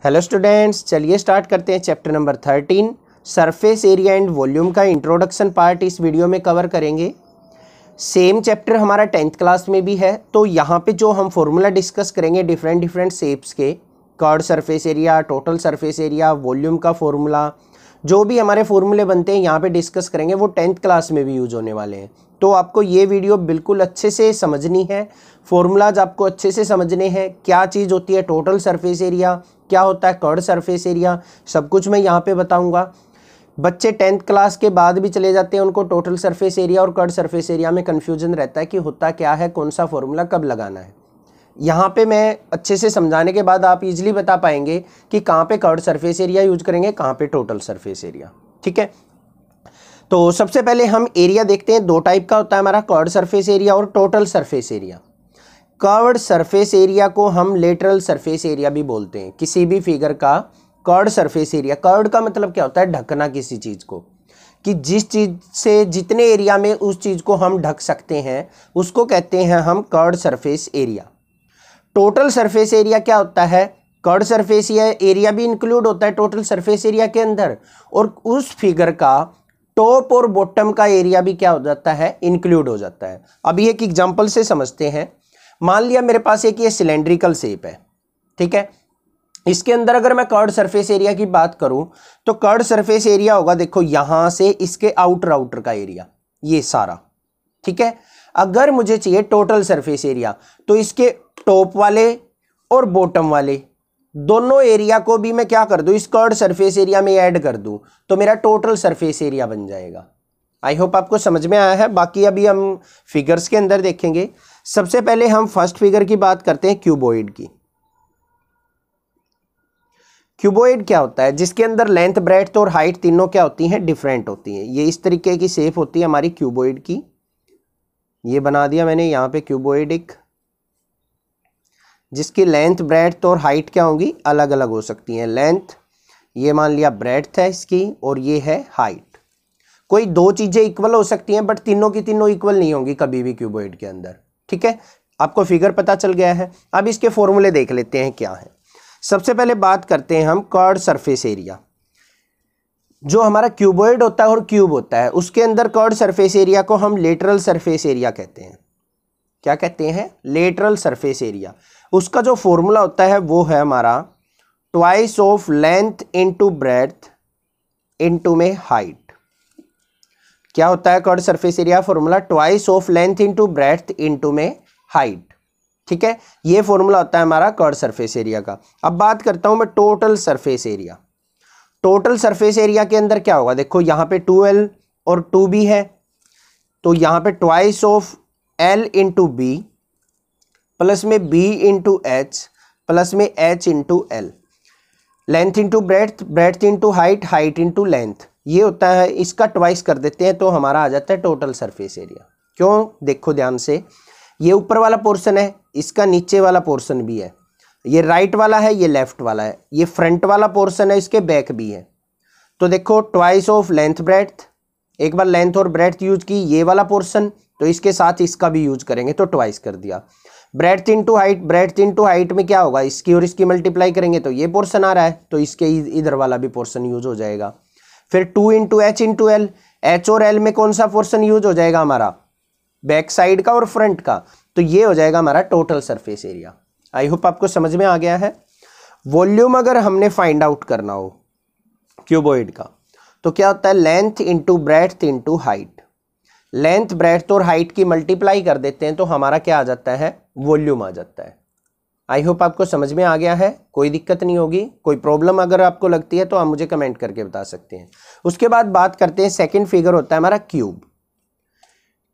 Hello students, चलिए start करते हैं chapter number 13 surface area and volume का इंट्रोडक्शन पार्ट इस वीडियो में कवर करेंगे। सेम चैप्टर हमारा 10th क्लास में भी है, तो यहाँ पे जो हम फॉर्मूला डिस्कस करेंगे डिफरेंट शेप्स के, curve surface area, total surface area, volume का फॉर्मूला, जो भी हमारे फॉर्मूले बनते हैं यहाँ पे डिस्कस करेंगे, वो 10th क्लास में भी यूज होने वाले हैं। तो आपको ये वीडियो बिल्कुल अच्छे से समझनी है, फॉर्मूलाज आपको अच्छे से समझने हैं, क्या चीज़ होती है टोटल सरफेस एरिया, क्या होता है कर्व सरफेस एरिया, सब कुछ मैं यहाँ पे बताऊँगा। बच्चे 10th क्लास के बाद भी चले जाते हैं, उनको टोटल सरफेस एरिया और कर्व सरफेस एरिया में कन्फ्यूजन रहता है कि होता क्या है, कौन सा फॉर्मूला कब लगाना है। यहाँ पे मैं अच्छे से समझाने के बाद आप इजीली बता पाएंगे कि कहाँ पे कर्व सरफेस एरिया यूज करेंगे, कहाँ पे टोटल सरफेस एरिया। ठीक है, तो सबसे पहले हम एरिया देखते हैं। दो टाइप का होता है हमारा, कर्व सरफेस एरिया और total surface area. Curved surface area को हम लेटरल सरफेस एरिया भी बोलते हैं। किसी भी फिगर का कर्व्ड सरफेस एरिया, कर्व्ड का मतलब क्या होता है, ढकना किसी चीज़ को, कि जिस चीज़ से जितने एरिया में उस चीज़ को हम ढक सकते हैं उसको कहते हैं हम curved surface area. Total surface area क्या होता है, कर्व्ड सरफेस एरिया भी इंक्लूड होता है टोटल सरफेस एरिया के अंदर, और उस फिगर का टॉप और बॉटम का एरिया भी क्या हो जाता है, इंक्लूड हो जाता है। अभी एक एग्जांपल से समझते हैं। मान लिया मेरे पास एक ये सिलेंड्रिकल शेप है, ठीक है, इसके अंदर अगर मैं कर्व्ड सरफेस एरिया की बात करूं तो कर्व्ड सरफेस एरिया होगा, देखो यहां से इसके आउटर का एरिया, ये सारा, ठीक है। अगर मुझे चाहिए टोटल सरफेस एरिया तो इसके टॉप वाले और बॉटम वाले दोनों एरिया को भी मैं क्या कर दूं, इस कर्व्ड सरफेस एरिया में ऐड कर दूं तो मेरा टोटल सरफेस एरिया बन जाएगा। आई होप आपको समझ में आया है। बाकी अभी हम फिगर्स के अंदर देखेंगे। सबसे पहले हम फर्स्ट फिगर की बात करते हैं, क्यूबॉइड की। क्यूबॉइड क्या होता है, जिसके अंदर लेंथ, ब्रेड्थ और हाइट तीनों क्या होती हैं, डिफरेंट होती हैं। ये इस तरीके की शेप होती है हमारी क्यूबॉइड की। ये बना दिया मैंने यहाँ पे क्यूबॉइड एक, जिसकी लेंथ, ब्रेड्थ और हाइट क्या होंगी, अलग अलग हो सकती हैं। लेंथ ये मान लिया ब्रेड्थ है इसकी, और ये है हाइट। कोई दो चीजें इक्वल हो सकती हैं बट तीनों की तीनों इक्वल नहीं होंगी कभी भी क्यूबॉइड के अंदर। ठीक है, आपको फिगर पता चल गया है। अब इसके फॉर्मूले देख लेते हैं क्या है। सबसे पहले बात करते हैं हम कर्व्ड सरफेस एरिया। जो हमारा क्यूबॉइड होता है और क्यूब होता है, उसके अंदर कर्व्ड सरफेस एरिया को हम लेटरल सरफेस एरिया कहते हैं। क्या कहते हैं, लेटरल सरफेस एरिया। उसका जो फॉर्मूला होता है वो है हमारा twice of length into breadth into में हाइट। क्या होता है curved surface area formula, twice of length into breadth into में हाइट। ठीक है, ये फॉर्मूला होता है हमारा कर्व्ड सरफेस एरिया का। अब बात करता हूं मैं total surface area. Total surface area के अंदर क्या होगा, देखो यहां पे 2L और 2B है, तो यहां पे twice of L into B plus में B इंटू H प्लस में H into L। Length into breadth, breadth into height, height into length, ये होता है। इसका ट्वाइस कर देते हैं तो हमारा आ जाता है टोटल सरफेस एरिया। क्यों, देखो ध्यान से, ये ऊपर वाला पोर्शन है, इसका नीचे वाला पोर्शन भी है, ये राइट वाला है, ये लेफ्ट वाला है, ये फ्रंट वाला पोर्शन है, इसके बैक भी है। तो देखो ट्वाइस ऑफ लेंथ ब्रेड्थ, एक बार लेंथ और ब्रेड्थ यूज की, ये वाला पोर्शन, तो इसके साथ इसका भी यूज करेंगे तो ट्वाइस कर दिया। Breadth into height, breadth into height में क्या होगा, इसकी और इसकी मल्टीप्लाई करेंगे तो ये पोर्शन आ रहा है, तो इसके इधर वाला भी पोर्शन यूज हो जाएगा। फिर 2 into H into L, H और एल में कौन सा पोर्शन यूज हो जाएगा हमारा, बैक साइड का और फ्रंट का, तो ये हो जाएगा हमारा total surface area. I hope आपको समझ में आ गया है। वॉल्यूम अगर हमने फाइंड आउट करना हो क्यूबॉइड का, तो क्या होता है, length into breadth into height. Length, breadth और हाइट की मल्टीप्लाई कर देते हैं तो हमारा क्या आ जाता है, वॉल्यूम आ जाता है। आई होप आपको समझ में आ गया है, कोई दिक्कत नहीं होगी। कोई प्रॉब्लम अगर आपको लगती है तो आप मुझे कमेंट करके बता सकते हैं। उसके बाद बात करते हैं, सेकंड फिगर होता है हमारा क्यूब।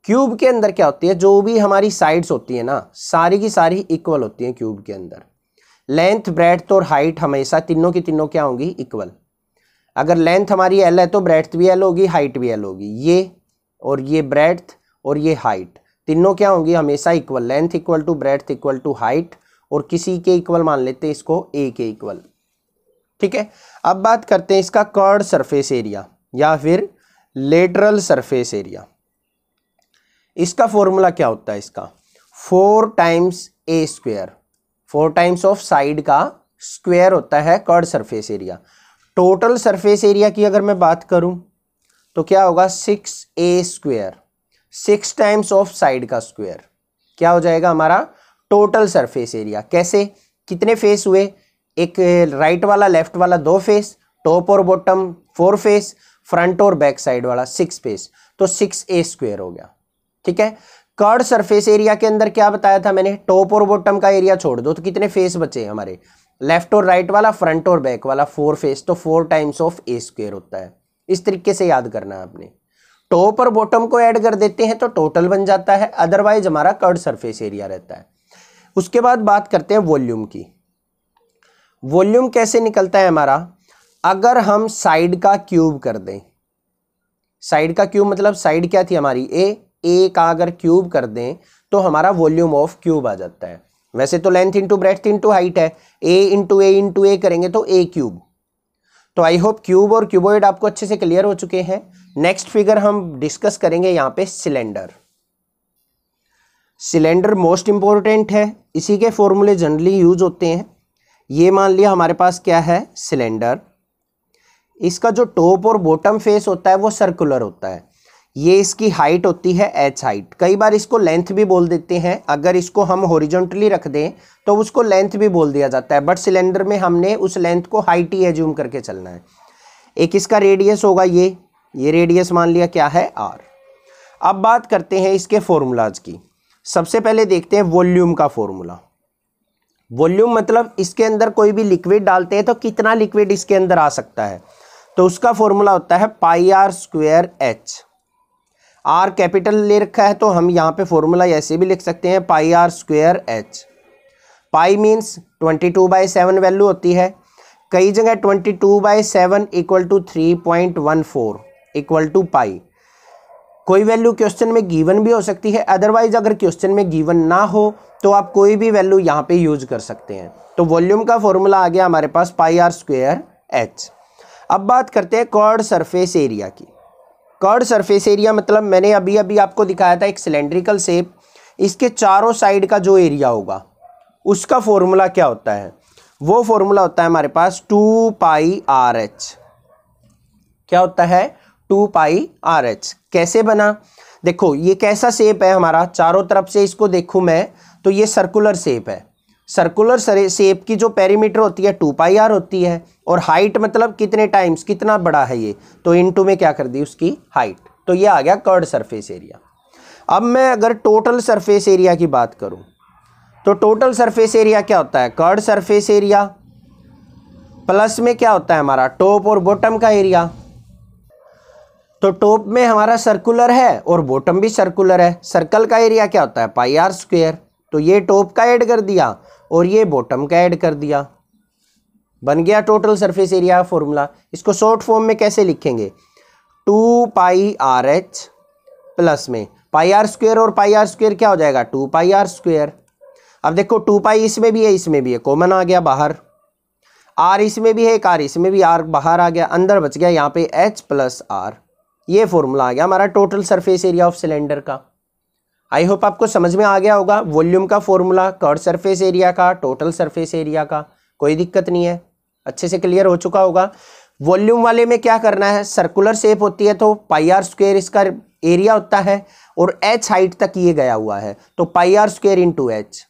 क्यूब के अंदर क्या होती है, जो भी हमारी साइड्स होती है ना, सारी की सारी इक्वल होती हैं क्यूब के अंदर। लेंथ, ब्रेड्थ और हाइट हमेशा तीनों की तीनों क्या होंगी, इक्वल। अगर लेंथ हमारी L है तो ब्रेड्थ भी L होगी, हाइट भी L होगी। ये और ये ब्रेड्थ और ये हाइट तीनों क्या होंगी, हमेशा equal. Length equal to breadth equal to height, और किसी के इक्वल मान लेते हैं इसको, A के इक्वल। ठीक है, अब बात करते हैं इसका कर्व्ड सरफेस एरिया या फिर लेटरल सरफेस एरिया। इसका फॉर्मूला क्या होता है, इसका 4 times A square, 4 times of side का स्क्वायर होता है curd surface area. Total surface area की अगर मैं बात करूं तो क्या होगा 6a square, 6 times of side का स्क्वायर, क्या हो जाएगा हमारा टोटल सरफेस एरिया। कैसे, कितने फेस हुए, एक राइट वाला लेफ्ट वाला 2 फेस, टॉप और बॉटम 4 फेस, फ्रंट और बैक साइड वाला 6 फेस, तो 6a स्क्वायर हो गया। ठीक है, कर्ड सरफेस एरिया के अंदर क्या बताया था मैंने, टॉप और बॉटम का एरिया छोड़ दो तो कितने फेस बचे हमारे, लेफ्ट और राइट वाला, फ्रंट और बैक वाला 4 फेस, तो 4 टाइम्स ऑफ a स्क्वायर होता है। इस तरीके से याद करना है आपने। टॉप और बॉटम को ऐड कर देते हैं तो टोटल बन जाता है, अदरवाइज हमारा कर्ड सरफेस एरिया रहता है। उसके बाद बात करते हैं वॉल्यूम की। वॉल्यूम कैसे निकलता है हमारा, अगर हम साइड का क्यूब कर दें, साइड का क्यूब मतलब साइड क्या थी हमारी ए का अगर क्यूब कर दें तो हमारा वॉल्यूम ऑफ क्यूब आ जाता है। वैसे तो length into breadth into height है, ए करेंगे तो ए क्यूब। तो आई होप क्यूब और क्यूबॉइड आपको अच्छे से क्लियर हो चुके हैं। नेक्स्ट फिगर हम डिस्कस करेंगे यहाँ पे सिलेंडर। सिलेंडर मोस्ट इंपॉर्टेंट है, इसी के फॉर्मूले जनरली यूज होते हैं। ये मान लिया हमारे पास क्या है सिलेंडर, इसका जो टॉप और बॉटम फेस होता है वो सर्कुलर होता है, ये इसकी हाइट होती है h हाइट। कई बार इसको लेंथ भी बोल देते हैं, अगर इसको हम हॉरिजॉन्टली रख दें तो उसको लेंथ भी बोल दिया जाता है, बट सिलेंडर में हमने उस लेंथ को हाइट ही एज्यूम करके चलना है। एक इसका रेडियस होगा ये रेडियस मान लिया क्या है r। अब बात करते हैं इसके फॉर्मूलाज की। सबसे पहले देखते हैं वॉल्यूम का फॉर्मूला। वॉल्यूम मतलब इसके अंदर कोई भी लिक्विड डालते हैं तो कितना लिक्विड इसके अंदर आ सकता है, तो उसका फॉर्मूला होता है pi r square h. R capital ले रखा है तो हम यहाँ पे फॉर्मूला ऐसे भी लिख सकते हैं pi r square h. Pi means 22/7 value होती है, कई जगह 22/7 equal to 3.14 equal to pi. कोई वैल्यू क्वेश्चन में गिवन भी हो सकती है, अदरवाइज अगर क्वेश्चन में गिवन ना हो तो आप कोई भी वैल्यू यहाँ पे यूज कर सकते हैं। तो वॉल्यूम का फॉर्मूला आ गया हमारे पास पाई आर स्क्वायर एच। अब बात करते हैं कर्ड सरफेस एरिया की। कर्ड सरफेस एरिया मतलब मैंने अभी आपको दिखाया था एक सिलेंड्रिकल शेप, इसके चारों साइड का जो एरिया होगा उसका फॉर्मूला क्या होता है, वो फॉर्मूला होता है हमारे पास 2 पाई आर एच। क्या होता है 2 पाई आर एच। कैसे बना, देखो ये कैसा शेप है हमारा, चारों तरफ से इसको देखूं मैं तो ये सर्कुलर शेप है। सर्कुलर शेप की जो पेरीमीटर होती है 2 पाई आर होती है, और हाइट मतलब कितने टाइम्स, कितना बड़ा है ये, तो इनटू में क्या कर दी उसकी हाइट, तो ये आ गया कर्ड सरफेस एरिया। अब मैं अगर टोटल सरफेस एरिया की बात करूं तो टोटल सरफेस एरिया क्या होता है, कर्ड सरफेस एरिया प्लस में क्या होता है हमारा टॉप और बॉटम का एरिया। तो टॉप में हमारा सर्कुलर है और बॉटम भी सर्कुलर है, सर्कल का एरिया क्या होता है पाई आर स्क्वायर। तो ये टॉप का ऐड कर दिया और ये बॉटम का ऐड कर दिया, बन गया टोटल सरफेस एरिया फॉर्मूला। इसको शॉर्ट फॉर्म में कैसे लिखेंगे, 2 पाई आर एच प्लस में पाई आर स्क्वायर, और पाई आर स्क्वायर क्या हो जाएगा 2 पाई आर स्क्वायर। अब देखो 2 पाई इसमें भी है इसमें भी है, कॉमन आ गया बाहर, आर इसमें भी है एक आर इसमें भी, आर बाहर आ गया, अंदर बच गया यहाँ पे एच प्लस आर। ये फॉर्मूला आ गया हमारा total surface area of cylinder का। आई होप आपको समझ में आ गया होगा वॉल्यूम का फॉर्मूला, कर्ड सरफेस एरिया का, टोटल सरफेस एरिया का, कोई दिक्कत नहीं है, अच्छे से क्लियर हो चुका होगा। वॉल्यूम वाले में क्या करना है, सर्कुलर शेप होती है तो पाई आर स्क्वायर इसका एरिया होता है, और एच हाइट तक ये गया हुआ है तो pi r square into h.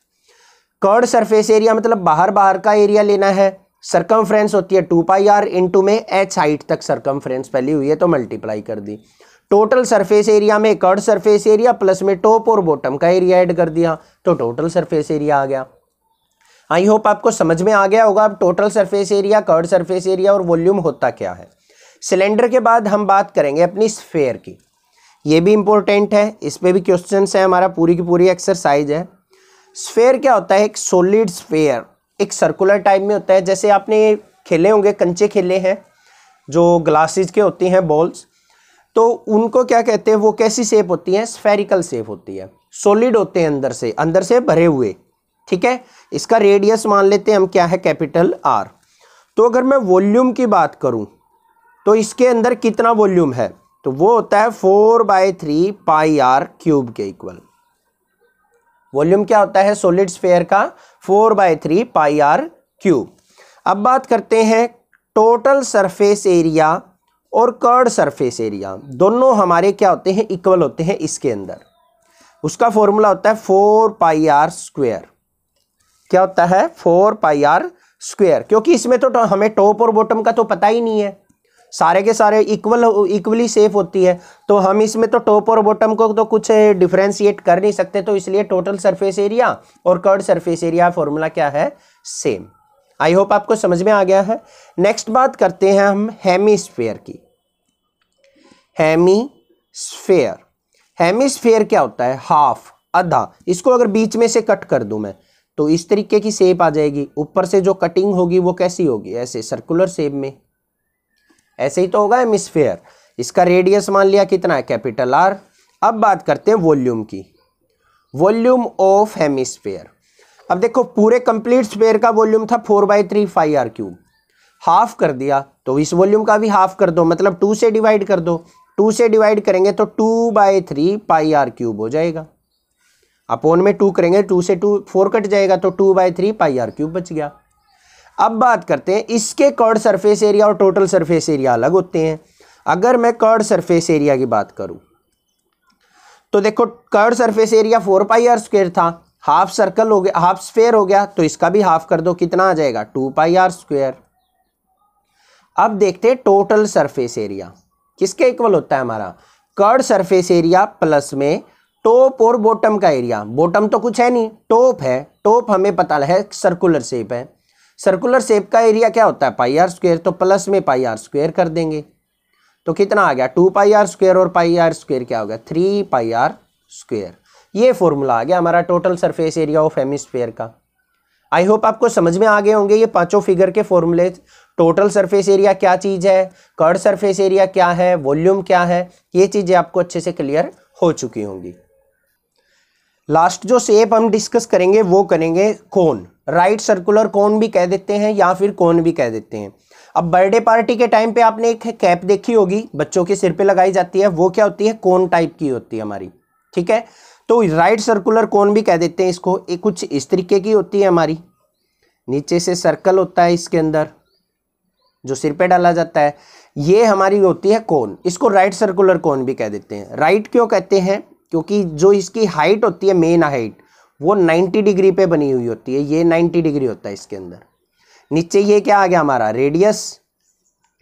Curved surface area मतलब बाहर बाहर का एरिया लेना है, सरकमफ्रेंस होती है 2 पाई आर, इंटू में एच हाइट तक सरकमफ्रेंस फैली हुई है तो मल्टीप्लाई कर दी। टोटल सरफेस एरिया में कर्ड सरफेस एरिया प्लस में टॉप और बॉटम का एरिया ऐड कर दिया तो टोटल सरफेस एरिया आ गया। आई होप आपको समझ में आ गया होगा अब total surface area, curd surface area और वॉल्यूम होता क्या है। सिलेंडर के बाद हम बात करेंगे अपनी स्फेयर की, ये भी इंपॉर्टेंट है, इस पे भी क्वेश्चन है, हमारा पूरी की पूरी एक्सरसाइज है। स्फेयर क्या होता है, एक सॉलिड स्फेयर, एक सर्कुलर टाइप में होता है। जैसे आपने खेले होंगे, कंचे खेले हैं जो ग्लासेस के होती हैं बॉल्स, तो उनको क्या कहते हैं, वो कैसी शेप होती है, स्फेरिकल शेप होती है, सॉलिड होते हैं अंदर से भरे हुए। ठीक है, इसका रेडियस मान लेते हैं हम क्या है कैपिटल आर। तो अगर मैं वॉल्यूम की बात करूं तो इसके अंदर कितना वॉल्यूम है, तो वो होता है 4/3 पाई आर क्यूब के इक्वल। वॉल्यूम क्या होता है सॉलिड स्फेयर का 4/3 पाई आर क्यूब। अब बात करते हैं टोटल सरफेस एरिया और कर्ड सरफेस एरिया, दोनों हमारे क्या होते हैं, इक्वल होते हैं इसके अंदर। उसका फॉर्मूला होता है 4πr²। क्या होता है, 4πr², क्योंकि इसमें तो हमें टॉप और बॉटम का तो पता ही नहीं है, सारे के सारे इक्वली सेफ होती है, तो हम इसमें तो टॉप और बॉटम को तो कुछ डिफरेंशिएट कर नहीं सकते, तो इसलिए टोटल सरफेस एरिया और कर्ड सरफेस एरिया फॉर्मूला क्या है, सेम। आई होप आपको समझ में आ गया है। नेक्स्ट बात करते हैं हम हेमिस्फेयर की। हेमिस्फेयर, हेमिस्फेयर क्या होता है, हाफ, आधा। इसको अगर बीच में से कट कर दूं मैं तो इस तरीके की शेप आ जाएगी, ऊपर से जो कटिंग होगी वो कैसी होगी, ऐसे सर्कुलर शेप में, ऐसे ही तो होगा हेमिस्फेयर। इसका रेडियस मान लिया कितना है, कैपिटल R। अब बात करते हैं वॉल्यूम की, वॉल्यूम ऑफ हेमिस्फेयर। अब देखो पूरे कंप्लीट स्फेयर का वॉल्यूम था 4/3 πr³, हाफ कर दिया तो इस वॉल्यूम का भी हाफ कर दो, मतलब 2 से डिवाइड कर दो। 2 से डिवाइड करेंगे तो 2/3 πr³ हो जाएगा, अपोन में 2 करेंगे, 2 से 2 4 कट जाएगा तो 2/3 πr³ बच गया। अब बात करते हैं इसके कर्ड सरफेस एरिया और टोटल सरफेस एरिया अलग होते हैं। अगर मैं कर्ड सरफेस एरिया की बात करूं तो देखो कर्ड सरफेस एरिया 4πr² था, हाफ सर्कल हो गया, हाफ स्फेयर हो गया, तो इसका भी हाफ कर दो, कितना आ जाएगा 2πr²। अब देखते हैं टोटल सरफेस एरिया किसके इक्वल होता है, हमारा कर्ड सरफेस एरिया प्लस में टॉप और बॉटम का एरिया। बॉटम तो कुछ है नहीं, टॉप है, टॉप हमें पता है सर्कुलर शेप है, सर्कुलर शेप का एरिया क्या होता है πr², तो प्लस में πr² कर देंगे तो कितना आ गया 2πr² और πr² क्या हो गया 3πr²। ये फॉर्मूला आ गया हमारा total surface area of hemisphere का। आई होप आपको समझ में आ गए होंगे ये पांचों फिगर के फॉर्मूले। टोटल सरफेस एरिया क्या चीज है, कर्ड सरफेस एरिया क्या है, वॉल्यूम क्या है, ये चीजें आपको अच्छे से क्लियर हो चुकी होंगी। लास्ट जो शेप हम डिस्कस करेंगे वो करेंगे कोन, राइट सर्कुलर कोन भी कह देते हैं या फिर कोन भी कह देते हैं। अब बर्थडे पार्टी के टाइम पे आपने एक कैप देखी होगी, बच्चों के सिर पे लगाई जाती है, वो क्या होती है, कोन टाइप की होती है हमारी, ठीक है। तो राइट सर्कुलर कोन भी कह देते हैं इसको। एक कुछ इस तरीके की होती है हमारी, नीचे से सर्कल होता है इसके अंदर जो सिर पे डाला जाता है, ये हमारी होती है कोन। इसको राइट सर्कुलर कोन भी कह देते हैं। राइट क्यों कहते हैं, क्योंकि जो इसकी हाइट होती है, मेन हाइट, वो 90 डिग्री पे बनी हुई होती है, ये 90 डिग्री होता है इसके अंदर। नीचे ये क्या आ गया हमारा रेडियस,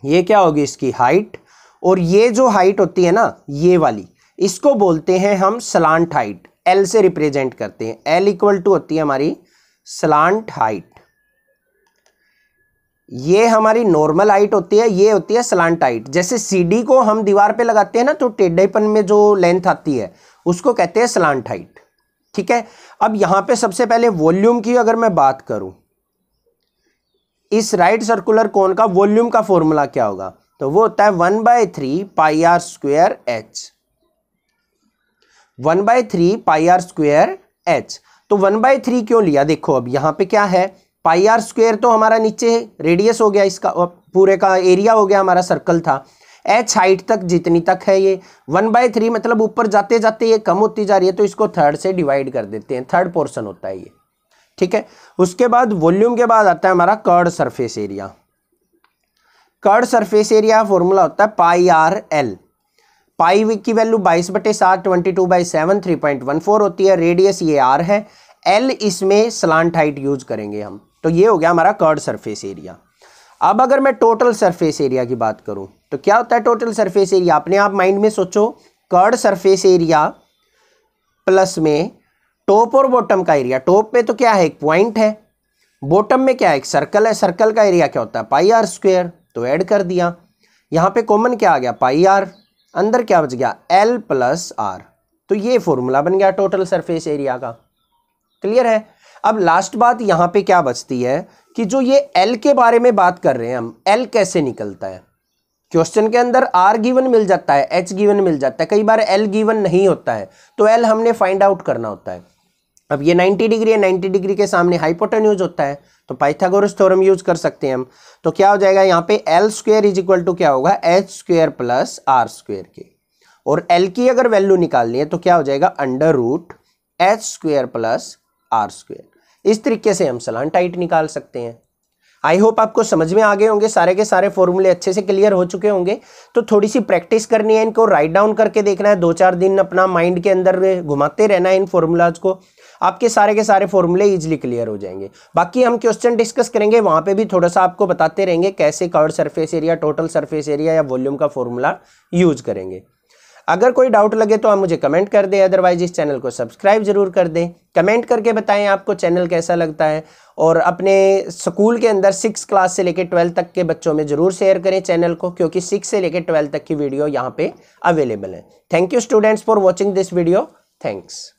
ये क्या होगी इसकी हाइट, और ये जो हाइट होती है ना ये वाली, इसको बोलते हैं हम स्लांट हाइट, एल से रिप्रेजेंट करते हैं। एल इक्वल टू होती है हमारी स्लांट हाइट। ये हमारी नॉर्मल हाइट होती है, ये होती है स्लांट हाइट। जैसे सीडी को हम दीवार पे लगाते हैं ना तो टेढ़ेपन में जो लेंथ आती है उसको कहते हैं स्लांट हाइट, ठीक है। अब यहां पे सबसे पहले वॉल्यूम की अगर मैं बात करूं, इस राइट सर्कुलर कोन का वॉल्यूम का फॉर्मूला क्या होगा, तो वो होता है 1/3 πr²h। 1/3 πr²h। तो 1/3 क्यों लिया, देखो अब यहां पे क्या है, πr² तो हमारा नीचे रेडियस हो गया, इसका पूरे का एरिया हो गया, हमारा सर्कल था। h हाइट तक जितनी तक है ये 1/3, मतलब ऊपर जाते जाते ये कम होती जा रही है, तो इसको थर्ड से डिवाइड कर देते हैं, थर्ड पोर्शन होता है ये, ठीक है। उसके बाद वॉल्यूम के बाद आता है हमारा curd surface area. Curd surface area formula होता है πr_l। पाई की वैल्यू 22/7 22/7 3.14 होती है, रेडियस ये r है, l इसमें स्लांट हाइट यूज करेंगे हम, तो ये हो गया हमारा कर्ड सरफेस एरिया। अब अगर मैं टोटल सरफेस एरिया की बात करूं तो क्या होता है टोटल सरफेस एरिया, अपने आप माइंड में सोचो, कर्ड सरफेस एरिया प्लस में टॉप और बॉटम का एरिया। टॉप पे तो क्या है, एक पॉइंट है, बॉटम में क्या है, एक सर्कल है, सर्कल का एरिया क्या होता है πr², तो ऐड कर दिया। यहां पे कॉमन क्या आ गया πr, अंदर क्या बच गया l + r, तो ये फॉर्मूला बन गया टोटल सरफेस एरिया का। क्लियर है। अब लास्ट बात यहां पे क्या बचती है कि जो ये L के बारे में बात कर रहे हैं हम, L कैसे निकलता है, क्वेश्चन के अंदर R गिवन मिल जाता है, H गिवन मिल जाता है, कई बार L गिवन नहीं होता है, तो L हमने फाइंड आउट करना होता है। अब ये 90 डिग्री है, 90 डिग्री के सामने हाइपोटेन्यूज होता है, तो पाइथागोरस थ्योरम यूज कर सकते हैं हम। तो क्या हो जाएगा यहाँ पे L² = क्या होगा h² + r² के, और L की अगर वैल्यू निकालनी है तो क्या हो जाएगा √h² + r²। इस तरीके से हम स्लांट हाइट निकाल सकते हैं। आई होप आपको समझ में आ गए होंगे, सारे के सारे फॉर्मूले अच्छे से क्लियर हो चुके होंगे। तो थोड़ी सी प्रैक्टिस करनी है, इनको राइट डाउन करके देखना है, 2-4 दिन अपना माइंड के अंदर घुमाते रहना है इन फॉर्मूलाज को, आपके सारे के सारे फॉर्मूले इजीली क्लियर हो जाएंगे। बाकी हम क्वेश्चन डिस्कस करेंगे, वहां पे भी थोड़ा सा आपको बताते रहेंगे कैसे curved surface area, total surface area या वॉल्यूम का फॉर्मूला यूज करेंगे। अगर कोई डाउट लगे तो आप मुझे कमेंट कर दें, अदरवाइज इस चैनल को सब्सक्राइब जरूर कर दें। कमेंट करके बताएं आपको चैनल कैसा लगता है, और अपने स्कूल के अंदर 6 क्लास से लेकर 12 तक के बच्चों में जरूर शेयर करें चैनल को, क्योंकि 6 से लेकर 12 तक की वीडियो यहाँ पे अवेलेबल है। Thank you students for watching this video. Thanks.